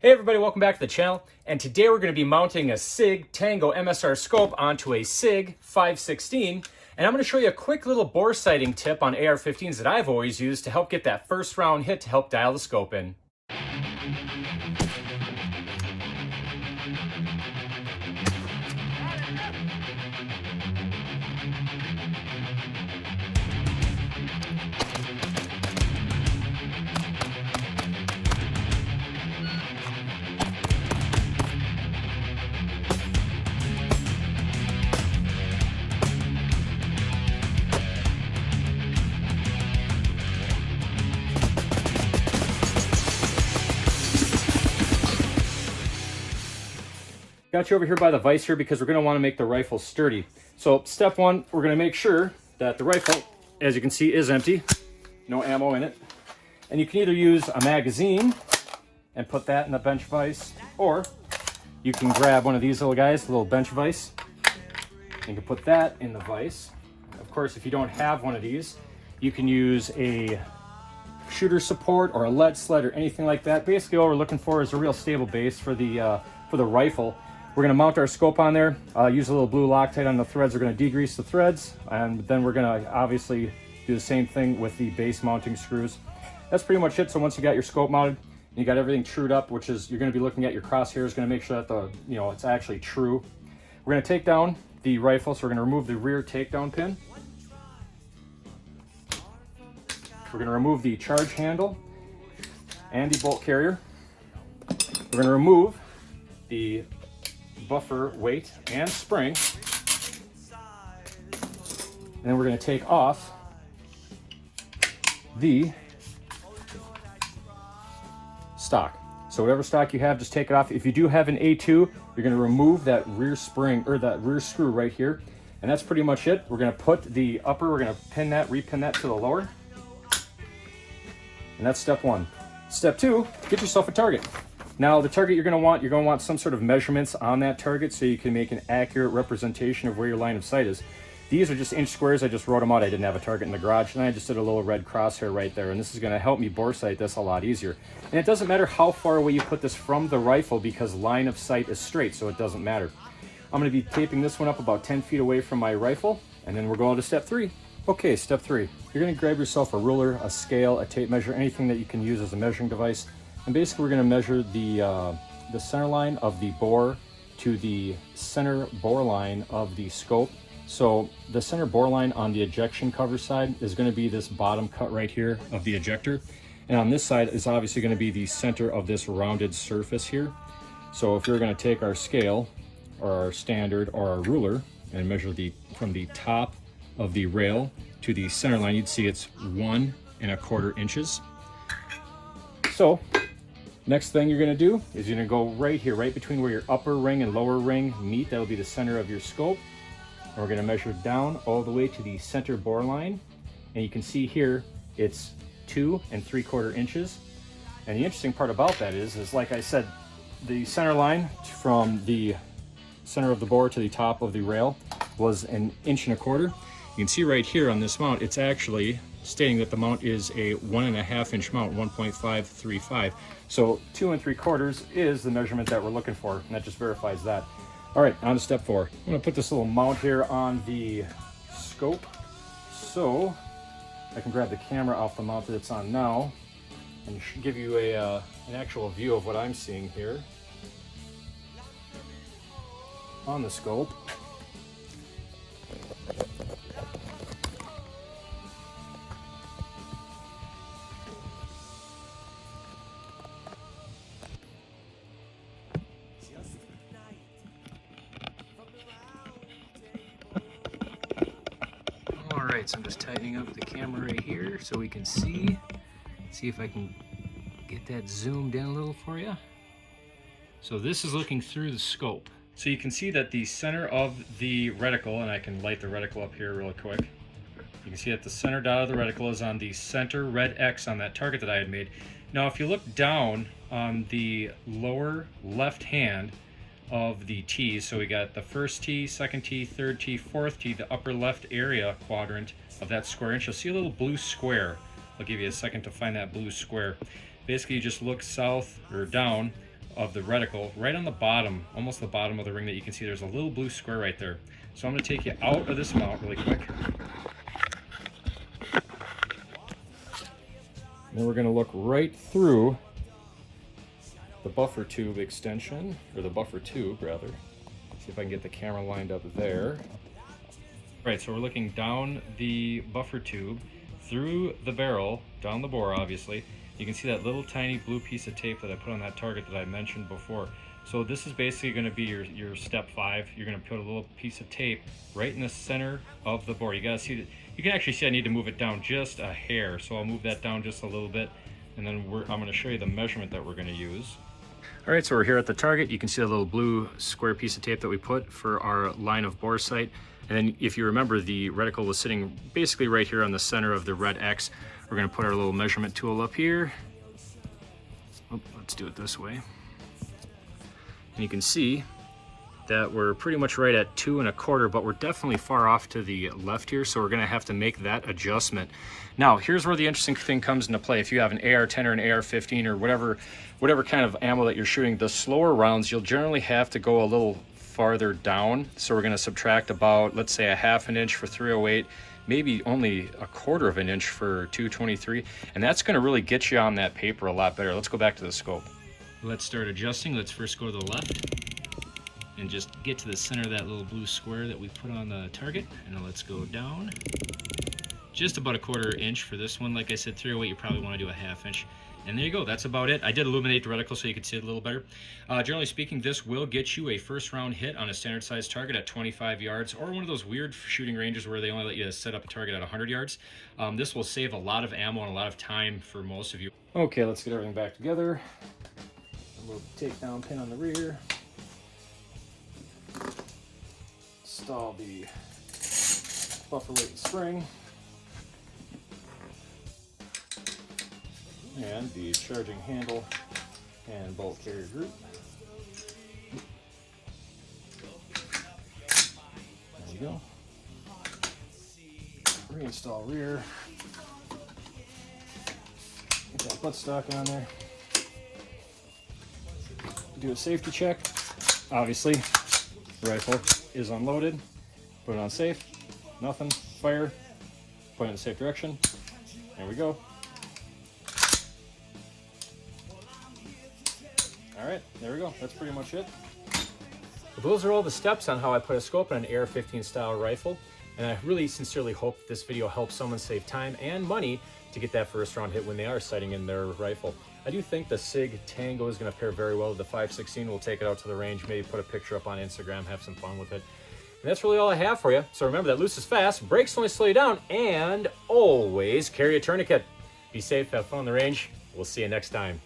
Hey everybody, welcome back to the channel, and today we're going to be mounting a SIG Tango MSR scope onto a SIG 516, and I'm going to show you a quick little bore sighting tip on AR-15s that I've always used to help get that first round hit to help dial the scope in. Got you over here by the vise here because we're going to want to make the rifle sturdy. So step one, we're going to make sure that the rifle, as you can see, is empty. No ammo in it. And you can either use a magazine and put that in the bench vise, or you can grab one of these little guys, a little bench vise, and you can put that in the vise. Of course, if you don't have one of these, you can use a shooter support or a lead sled or anything like that. Basically, all we're looking for is a real stable base for the rifle. We're going to mount our scope on there, use a little blue Loctite on the threads. We're going to degrease the threads, and then we're going to obviously do the same thing with the base mounting screws. That's pretty much it. So once you got your scope mounted, and you got everything trued up, which is you're going to be looking at your crosshairs, going to make sure that it's actually true. We're going to take down the rifle, so we're going to remove the rear takedown pin. We're going to remove the charge handle and the bolt carrier. We're going to remove the buffer weight and spring, and then we're going to take off the stock. So whatever stock you have, just take it off. If you do have an A2, you're going to remove that rear spring or that rear screw right here, and that's pretty much it. We're going to put the upper, we're going to repin that to the lower, and that's step one. Step two, get yourself a target. Now the target you're going to want some sort of measurements on that target so you can make an accurate representation of where your line of sight is. These are just inch squares. I just wrote them out. I didn't have a target in the garage, and I just did a little red crosshair right there, and this is going to help me bore sight this a lot easier. And it doesn't matter how far away you put this from the rifle because line of sight is straight, so it doesn't matter. I'm going to be taping this one up about 10 feet away from my rifle, and then we're going to step three. Okay, step three. You're going to grab yourself a ruler, a scale, a tape measure, anything that you can use as a measuring device. And basically we're going to measure the center line of the bore to the center bore line of the scope. So the center bore line on the ejection cover side is going to be this bottom cut right here of the ejector. And on this side is obviously going to be the center of this rounded surface here. So if you're going to take our scale or our standard or our ruler and measure from the top of the rail to the center line, you'd see it's 1 1/4 inches. So next thing you're going to do is you're going to go right here, right between where your upper ring and lower ring meet. That'll be the center of your scope. And we're going to measure down all the way to the center bore line. And you can see here, it's 2 3/4 inches. And the interesting part about that is like I said, the center line from the center of the bore to the top of the rail was 1 1/4 inches. You can see right here on this mount, it's actually stating that the mount is a 1 1/2 inch mount, 1.535. So 2 3/4 is the measurement that we're looking for, and that just verifies that. All right, on to step four. I'm gonna put this little mount here on the scope so I can grab the camera off the mount that it's on now and give you an actual view of what I'm seeing here on the scope. Alright, so I'm just tightening up the camera right here so we can see if I can get that zoomed in a little for you. So this is looking through the scope. So you can see that the center of the reticle, and I can light the reticle up here real quick. You can see that the center dot of the reticle is on the center red X on that target that I had made. Now if you look down on the lower left hand of the T's. So we got the first T, second T, third T, fourth T, the upper left area quadrant of that square inch. You'll see a little blue square. I'll give you a second to find that blue square. Basically, you just look south or down of the reticle right on the bottom, almost the bottom of the ring that you can see. There's a little blue square right there. So I'm going to take you out of this mount really quick. And then we're going to look right through the buffer tube extension, or the buffer tube rather. See if I can get the camera lined up there. Right, so we're looking down the buffer tube, through the barrel, down the bore obviously. You can see that little tiny blue piece of tape that I put on that target that I mentioned before. So this is basically going to be your step 5. You're going to put a little piece of tape right in the center of the bore. You got to see that. You can actually see I need to move it down just a hair, so I'll move that down just a little bit, and then I'm going to show you the measurement that we're going to use. All right, so we're here at the target. You can see the little blue square piece of tape that we put for our line of bore sight. And then if you remember, the reticle was sitting basically right here on the center of the red X. We're going to put our little measurement tool up here. Oh, let's do it this way. And you can see that we're pretty much right at 2 1/4, but we're definitely far off to the left here, so we're going to have to make that adjustment. Now, here's where the interesting thing comes into play. If you have an AR-10 or an AR-15 or whatever kind of ammo that you're shooting, the slower rounds, you'll generally have to go a little farther down. So we're going to subtract about, let's say, a 1/2 inch for 308, maybe only a 1/4 of an inch for 223, and that's going to really get you on that paper a lot better. Let's go back to the scope. Let's start adjusting. Let's first go to the left and just get to the center of that little blue square that we put on the target, and then let's go down just about a 1/4 inch for this one. Like I said, 308, you probably want to do a 1/2 inch. And there you go, that's about it. I did illuminate the reticle so you could see it a little better. Generally speaking, this will get you a first round hit on a standard size target at 25 yards, or one of those weird shooting ranges where they only let you set up a target at 100 yards. This will save a lot of ammo and a lot of time for most of you. Okay, let's get everything back together. A little takedown pin on the rear. Install the buffer weight and spring. And the charging handle and bolt carrier group. There you go. Reinstall rear. Get that buttstock on there. Do a safety check. Obviously, the rifle is unloaded. Put it on safe. Nothing. Fire. Point it in the safe direction. There we go. All right, there we go. That's pretty much it. Well, those are all the steps on how I put a scope in an AR-15 style rifle. And I really sincerely hope this video helps someone save time and money to get that first round hit when they are sighting in their rifle. I do think the SIG Tango is going to pair very well with the 5.16. We'll take it out to the range, maybe put a picture up on Instagram, have some fun with it. And that's really all I have for you. So remember that loose is fast, brakes only slow you down, and always carry a tourniquet. Be safe, have fun on the range. We'll see you next time.